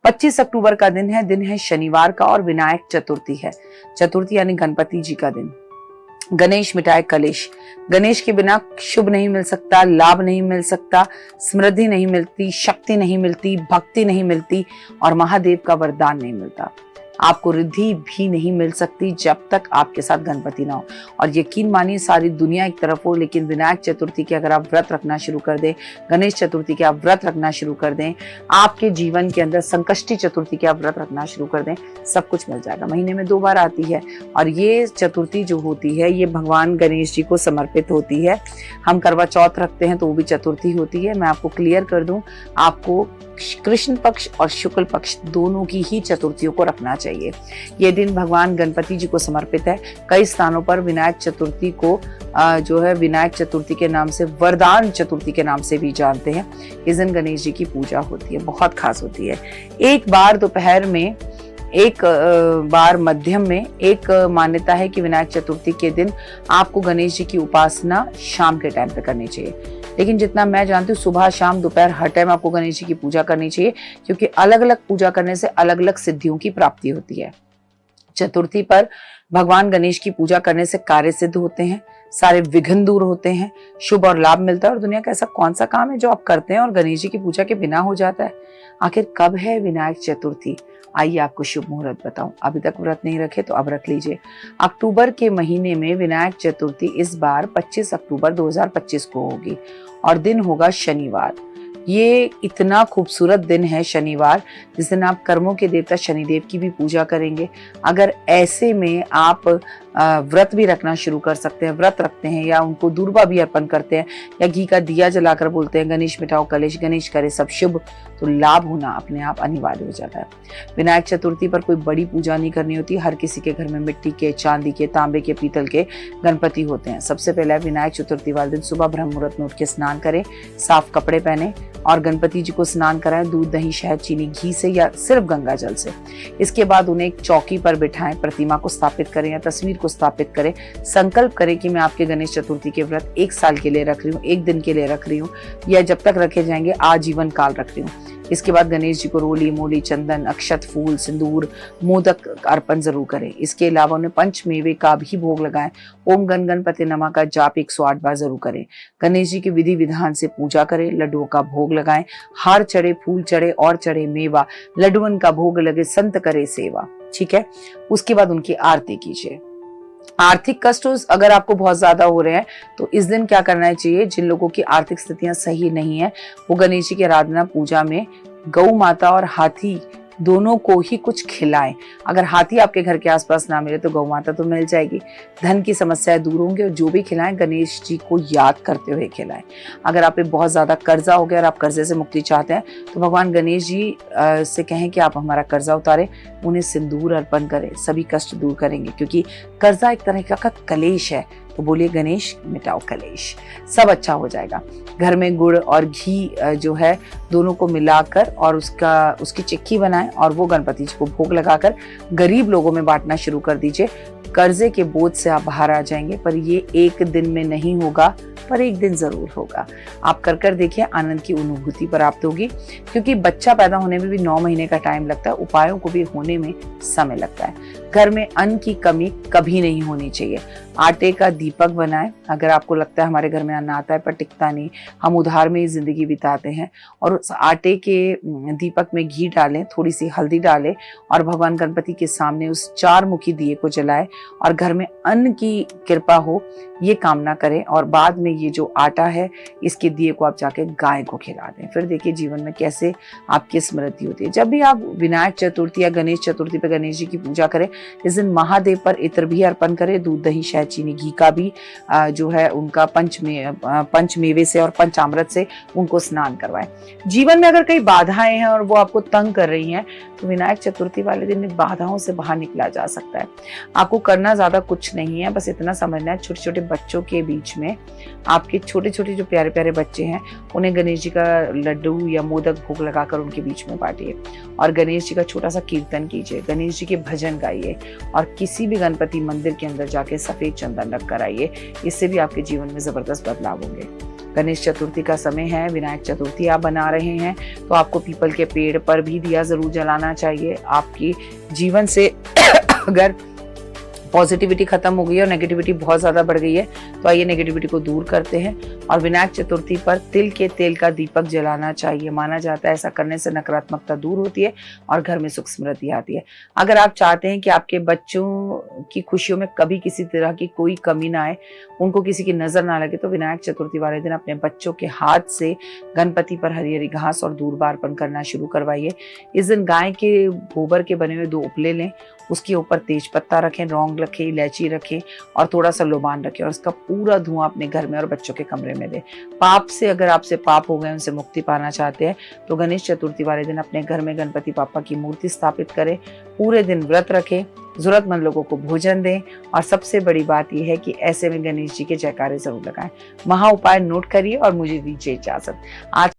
25 अक्टूबर का दिन है शनिवार का और विनायक चतुर्थी है। चतुर्थी यानी गणपति जी का दिन। गणेश मिटाए कलेश। गणेश के बिना शुभ नहीं मिल सकता, लाभ नहीं मिल सकता, समृद्धि नहीं मिलती, शक्ति नहीं मिलती, भक्ति नहीं मिलती और महादेव का वरदान नहीं मिलता। आपको रिद्धि भी नहीं मिल सकती जब तक आपके साथ गणपति ना हो। और यकीन मानिए सारी दुनिया एक तरफ हो, लेकिन विनायक चतुर्थी के अगर आप व्रत रखना शुरू कर दें, गणेश चतुर्थी के आप व्रत रखना शुरू कर दें, आपके जीवन के अंदर संकष्टी चतुर्थी के आप व्रत रखना शुरू कर दें, सब कुछ मिल जाएगा। महीने में 2 बार आती है और ये चतुर्थी जो होती है ये भगवान गणेश जी को समर्पित होती है। हम करवा चौथ रखते हैं तो वो भी चतुर्थी होती है। मैं आपको क्लियर कर दूं, आपको कृष्ण पक्ष और शुक्ल पक्ष दोनों की ही चतुर्थियों को रखना चाहिए। ये दिन भगवान गणपति जी को समर्पित है। कई स्थानों पर विनायक चतुर्थी को जो है विनायक चतुर्थी के नाम से, वरदान चतुर्थी के नाम से भी जानते हैं। इस दिन गणेश जी की पूजा होती है, बहुत खास होती है। एक बार दोपहर में, एक बार मध्यम में। एक मान्यता है कि विनायक चतुर्थी के दिन आपको गणेश जी की उपासना शाम के टाइम पे करनी चाहिए, लेकिन जितना मैं जानती हूँ सुबह शाम दोपहर हर टाइम आपको गणेश जी की पूजा करनी चाहिए, क्योंकि अलग अलग पूजा करने से अलग अलग सिद्धियों की प्राप्ति होती है। चतुर्थी पर भगवान गणेश की पूजा करने से कार्य सिद्ध होते हैं, सारे विघ्न दूर होते हैं, शुभ और लाभ मिलता है। और दुनिया का ऐसा कौन सा काम है जो आप करते हैं और गणेश जी की पूजा के बिना हो जाता है? आखिर कब है विनायक चतुर्थी? आइए आपको शुभ मुहूर्त बताऊं। अभी तक व्रत नहीं रखे तो अब रख लीजिए। अक्टूबर के महीने में विनायक चतुर्थी इस बार 25 अक्टूबर 2025 को होगी और दिन होगा शनिवार। ये इतना खूबसूरत दिन है शनिवार, जिस दिन आप कर्मों के देवता शनिदेव की भी पूजा करेंगे। अगर ऐसे में आप व्रत भी रखना शुरू कर सकते हैं, व्रत रखते हैं या उनको दूर्वा भी अर्पण करते हैं या घी का दिया जलाकर बोलते हैं गणेश मिटाओ कलेश, गणेश करे सब शुभ, तो लाभ होना अपने आप अनिवार्य हो जाता है। विनायक चतुर्थी पर कोई बड़ी पूजा नहीं करनी होती। हर किसी के घर में मिट्टी के, चांदी के, तांबे के, पीतल के गणपति होते हैं। सबसे पहले विनायक चतुर्थी वाले दिन सुबह ब्रह्म मुहूर्त में उठ के स्नान करें, साफ कपड़े पहने और गणपति जी को स्नान कराएं दूध, दही, शहद, चीनी, घी से या सिर्फ गंगा जल से। इसके बाद उन्हें एक चौकी पर बिठाएं, प्रतिमा को स्थापित करें या तस्वीर को स्थापित करें। संकल्प करें कि मैं आपके गणेश चतुर्थी के व्रत 1 साल के लिए रख रही हूँ, 1 दिन के लिए रख रही हूँ या जब तक रखे जाएंगे आजीवन काल रख रही हूँ। इसके बाद गणेश जी को रोली, मूली, चंदन, अक्षत, फूल, सिंदूर, मोदक अर्पण जरूर करें। इसके अलावा उन्हें पंचमेवे का भी भोग लगाएं। ओम गण गणपति नमः का जाप 108 बार जरूर करें। गणेश जी की विधि विधान से पूजा करें, लड्डुओं का भोग लगाएं। हार चढ़े, फूल चढ़े और चढ़े मेवा, लड्डुअन का भोग लगे, संत करे सेवा। ठीक है, उसके बाद उनकी आरती कीजिए। आर्थिक कष्ट अगर आपको बहुत ज्यादा हो रहे हैं तो इस दिन क्या करना चाहिए? जिन लोगों की आर्थिक स्थितियां सही नहीं है वो गणेश जी की आराधना पूजा में गौ माता और हाथी दोनों को ही कुछ खिलाएं। अगर हाथी आपके घर के आसपास ना मिले तो गौ माता तो मिल जाएगी। धन की समस्याएं दूर होंगी और जो भी खिलाएं गणेश जी को याद करते हुए खिलाएं। अगर आप पे बहुत ज्यादा कर्जा हो गया और आप कर्जे से मुक्ति चाहते हैं तो भगवान गणेश जी से कहें कि आप हमारा कर्जा उतारें, उन्हें सिंदूर अर्पण करें, सभी कष्ट दूर करेंगे। क्योंकि कर्जा एक तरह का कलेश है, तो बोलिए गणेश मिटाओ कलेश, सब अच्छा हो जाएगा। घर में गुड़ और घी जो है दोनों को मिलाकर और उसकी चिक्की बनाएं और वो गणपति जी को भोग लगाकर गरीब लोगों में बांटना शुरू कर दीजिए। कर्जे के बोझ से आप बाहर आ जाएंगे, पर ये एक दिन में नहीं होगा, पर एक दिन जरूर होगा। आप कर देखिए, आनंद की अनुभूति प्राप्त होगी। क्योंकि बच्चा पैदा होने में भी 9 महीने का टाइम लगता है, उपायों को भी होने में समय लगता है। घर में अन्न की कमी कभी नहीं होनी चाहिए। आटे का दीपक बनाएं। अगर आपको लगता है हमारे घर में अन्न आता है पर टिकता नहीं, हम उधार में ही जिंदगी बिताते हैं, और उस आटे के दीपक में घी डालें, थोड़ी सी हल्दी डालें और भगवान गणपति के सामने उस 4 मुखी दिए को जलाएं और घर में अन्न की कृपा हो ये कामना करें। और बाद में ये जो आटा है इसके दिए को आप जाके गाय को खिला दें। फिर देखिए जीवन में कैसे आपकी स्मृति होती है। जब भी आप विनायक चतुर्थी या गणेश चतुर्थी पे गणेश जी की पूजा करें, इस दिन महादेव पर इत्र भी अर्पण करें, दूध, दही, शहद, चीनी, घी का भी जो है उनका पंचमेवे से और पंचामृत से उनको स्नान करवाएं। जीवन में अगर कई बाधाएं हैं और वो आपको तंग कर रही हैं तो विनायक चतुर्थी वाले दिन इन बाधाओं से बाहर निकला जा सकता है। आपको करना ज्यादा कुछ नहीं है, बस इतना समझना है छोटे छोटे बच्चों के बीच में, आपके छोटे छोटे जो प्यारे प्यारे बच्चे हैं उन्हें गणेश जी का लड्डू या मोदक भोग लगाकर उनके बीच में बांटिए और गणेश जी का छोटा सा कीर्तन कीजिए, गणेश जी के भजन गाइए और किसी भी गणपति मंदिर के अंदर जाके सफेद चंदन रख कर आइए। इससे भी आपके जीवन में जबरदस्त बदलाव होंगे। गणेश चतुर्थी का समय है, विनायक चतुर्थी आप बना रहे हैं तो आपको पीपल के पेड़ पर भी दिया जरूर जलाना चाहिए। आपकी जीवन से अगर पॉजिटिविटी खत्म हो गई है और नेगेटिविटी बहुत ज्यादा बढ़ गई है तो आइए नेगेटिविटी को दूर करते हैं और विनायक चतुर्थी पर तिल के तेल का दीपक जलाना चाहिए। माना जाता है ऐसा करने से नकारात्मकता दूर होती है और घर में सुख समृद्धि आती है। अगर आप चाहते हैं कि आपके बच्चों की खुशियों में कभी किसी तरह की कोई कमी ना आए, उनको किसी की नजर ना लगे, तो विनायक चतुर्थी वाले दिन अपने बच्चों के हाथ से गणपति पर हरी हरी घास और दूर्वा अर्पण करना शुरू करवाइए। इस दिन गाय के गोबर के बने हुए 2 उपले लें, उसके ऊपर तेज पत्ता रखें, लौंग रखें, इलायची रखें और थोड़ा सा लोबान रखें और इसका पूरा धुआं अपने घर में और बच्चों के कमरे में दें। पाप से अगर आपसे पाप हो गए, उनसे मुक्ति पाना चाहते हैं तो गणेश चतुर्थी वाले दिन अपने घर में गणपति पापा की मूर्ति स्थापित करें, पूरे दिन व्रत रखें, जरूरतमंद लोगों को भोजन दें और सबसे बड़ी बात यह है कि ऐसे में गणेश जी के जयकारे जरूर लगाएं। महा उपाय नोट करिए और मुझे दीजिए इजाजत। आज